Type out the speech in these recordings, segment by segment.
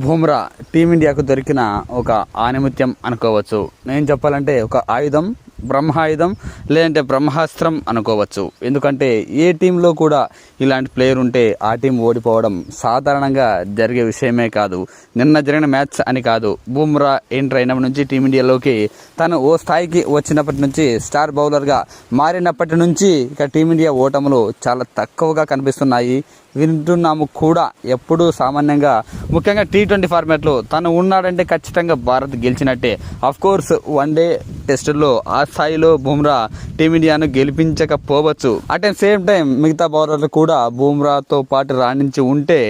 బుమ్రా టీమిండియాకు దొరికిన ఒక ఆనిముత్యం అనుకోవచ్చు. నేను చెప్పాలంటే ఒక ఆయుధం, బ్రహ్మాయుధం లేదంటే బ్రహ్మాస్త్రం అనుకోవచ్చు. ఎందుకంటే ఏ టీంలో కూడా ఇలాంటి ప్లేయర్ ఉంటే ఆ టీం ఓడిపోవడం సాధారణంగా జరిగే విషయమే కాదు. నిన్న జరిగిన మ్యాచ్ అని కాదు, బుమ్రా ఎంటర్ అయినప్పటి నుంచి టీమిండియాలోకి తను ఓ స్థాయికి వచ్చినప్పటి నుంచి, స్టార్ బౌలర్గా మారినప్పటి నుంచి ఇక టీమిండియా ఓటములు చాలా తక్కువగా కనిపిస్తున్నాయి, వింటున్నాము కూడా. ఎప్పుడూ సామాన్యంగా ముఖ్యంగా T20 ఫార్మాట్లో తను ఉన్నాడంటే ఖచ్చితంగా భారత్ గెలిచినట్టే. అఫ్కోర్స్ వన్డే టెస్టుల్లో ఆ స్థాయిలో బుమ్రా టీమిండియాను గెలిపించకపోవచ్చు. అట్ ద సేమ్ టైం మిగతా బౌలర్లు కూడా బుమ్రాతో పాటు రాణించి ఉంటే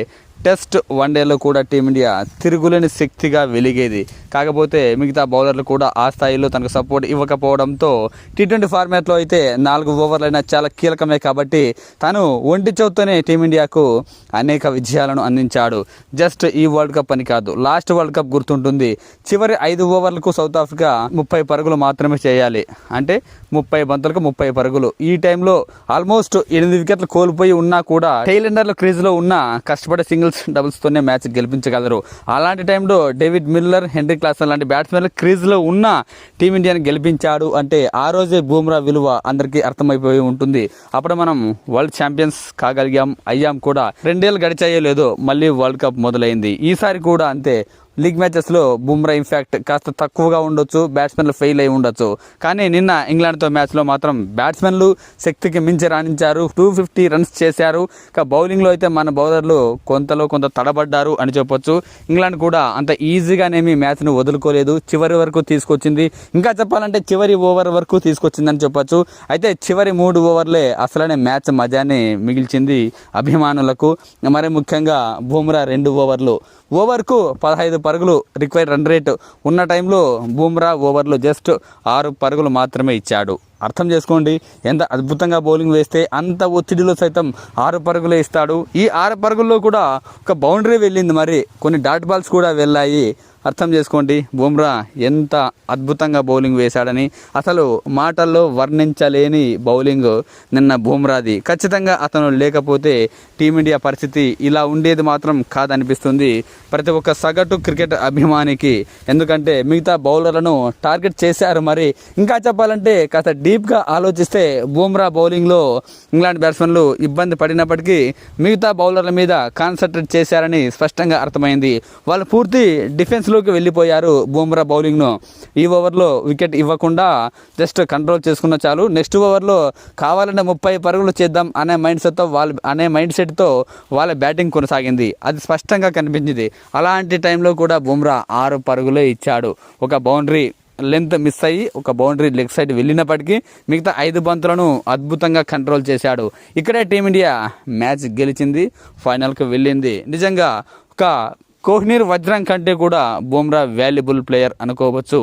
టెస్ట్ వన్డేలో కూడా టీమిండియా తిరుగులేని శక్తిగా వెలిగేది. కాకపోతే మిగతా బౌలర్లు కూడా ఆ స్థాయిలో తనకు సపోర్ట్ ఇవ్వకపోవడంతో T20 ఫార్మాట్లో అయితే 4 ఓవర్లైనా చాలా కీలకమే కాబట్టి తను ఒంటి చేత్తోనే టీమిండియాకు అనేక విజయాలను అందించాడు. జస్ట్ ఈ వరల్డ్ కప్ అని కాదు, లాస్ట్ వరల్డ్ కప్ గుర్తుంటుంది. చివరి 5 ఓవర్లకు సౌత్ ఆఫ్రికా 30 పరుగులు మాత్రమే చేయాలి, అంటే 30 బంతులకు 30 పరుగులు. ఈ టైంలో ఆల్మోస్ట్ 8 వికెట్లు కోల్పోయి ఉన్నా కూడా టైలెండర్లు క్రీజ్లో ఉన్న కష్టపడే సింగిల్స్ డబుల్స్తోనే మ్యాచ్ గెలిపించగలరు. అలాంటి టైంలో డేవిడ్ మిల్లర్, హెన్రీ క్లాసన్ లాంటి బ్యాట్స్మెన్లు క్రీజ్లో ఉన్న టీమిండియాని గెలిపించాడు అంటే ఆ రోజే బుమ్రా విలువ అందరికీ అర్థమైపోయి ఉంటుంది. అప్పుడు మనం వరల్డ్ ఛాంపియన్స్ అయ్యాం కూడా. 2 ఏళ్ళు గడిచాయో లేదో మళ్ళీ వరల్డ్ కప్ మొదలైంది. ఈసారి కూడా అంతే. లీగ్ మ్యాచెస్లో బుమ్రా ఇంపాక్ట్ కాస్త తక్కువగా ఉండొచ్చు, బ్యాట్స్మెన్లు ఫెయిల్ అయి ఉండొచ్చు. కానీ నిన్న ఇంగ్లాండ్తో మ్యాచ్లో మాత్రం బ్యాట్స్మెన్లు శక్తికి మించి రాణించారు, 250 రన్స్ చేశారు. ఇక బౌలింగ్లో అయితే మన బౌలర్లు కొంత తడబడ్డారు అని చెప్పొచ్చు. ఇంగ్లాండ్ కూడా అంత ఈజీగానేమి మ్యాచ్ను వదులుకోలేదు, చివరి వరకు తీసుకొచ్చింది. ఇంకా చెప్పాలంటే చివరి ఓవర్ వరకు తీసుకొచ్చిందని చెప్పొచ్చు. అయితే చివరి 3 ఓవర్లే అసలనే మ్యాచ్ మజాని మిగిల్చింది అభిమానులకు. మరి ముఖ్యంగా బుమ్రా 2 ఓవర్కు 15 పరుగులు రిక్వైర్డ్ రన్ రేట్ ఉన్న టైంలో బుమ్రా ఓవర్లో జస్ట్ 6 పరుగులు మాత్రమే ఇచ్చాడు. అర్థం చేసుకోండి, ఎంత అద్భుతంగా బౌలింగ్ వేస్తే అంత ఒత్తిడిలో సైతం 6 పరుగులే ఇస్తాడు. ఈ 6 పరుగుల్లో కూడా ఒక బౌండరీ వెళ్ళింది, మరి కొన్ని డాట్ బాల్స్ కూడా వెళ్ళాయి. అర్థం చేసుకోండి బుమ్రా ఎంత అద్భుతంగా బౌలింగ్ వేశాడని. అసలు మాటల్లో వర్ణించలేని బౌలింగ్ నిన్న బుమ్రాది. ఖచ్చితంగా అతను లేకపోతే టీమిండియా పరిస్థితి ఇలా ఉండేది మాత్రం కాదనిపిస్తుంది ప్రతి ఒక్క సగటు క్రికెట్ అభిమానికి. ఎందుకంటే మిగతా బౌలర్లను టార్గెట్ చేశారు. మరి ఇంకా చెప్పాలంటే కాస్త డీప్గా ఆలోచిస్తే బుమ్రా బౌలింగ్లో ఇంగ్లాండ్ బ్యాట్స్మెన్లు ఇబ్బంది పడినప్పటికీ మిగతా బౌలర్ల మీద కాన్సన్ట్రేట్ చేశారని స్పష్టంగా అర్థమైంది. వాళ్ళు పూర్తి డిఫెన్స్లోకి వెళ్ళిపోయారు బుమ్రా బౌలింగ్ను. ఈ ఓవర్లో వికెట్ ఇవ్వకుండా జస్ట్ కంట్రోల్ చేసుకున్న చాలు. నెక్స్ట్ ఓవర్లో కావాలంటే 30 పరుగులు చేద్దాం అనే మైండ్ సెట్తో వాళ్ళ బ్యాటింగ్ కొనసాగింది. అది స్పష్టంగా కనిపించింది. అలాంటి టైంలో కూడా బుమ్రా 6 పరుగులే ఇచ్చాడు. ఒక బౌండరీ లెంత్ మిస్ అయ్యి ఒక బౌండరీ లెగ్ సైడ్ వెళ్ళినప్పటికీ మిగతా 5 బంతులను అద్భుతంగా కంట్రోల్ చేశాడు. ఇక్కడే టీమిండియా మ్యాచ్ గెలిచింది, ఫైనల్కి వెళ్ళింది. నిజంగా ఒక కోహ్లీర్ వజ్రం కంటే కూడా బుమ్రా వాల్యుబుల్ ప్లేయర్ అనుకోవచ్చు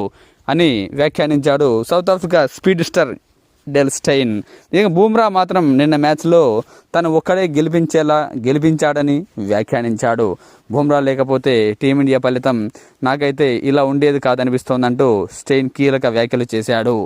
అని వ్యాఖ్యానించాడు South Africa speed star Dale Steyn. ఇక బుమ్రా మాత్రం నిన్న మ్యాచ్లో తను ఒక్కడే గెలిపించాడని వ్యాఖ్యానించాడు. బుమ్రా లేకపోతే టీమిండియా ఫలితం నాకైతే ఇలా ఉండేది కాదనిపిస్తోందంటూ స్టైన్ కీలక వ్యాఖ్యలు చేశాడు.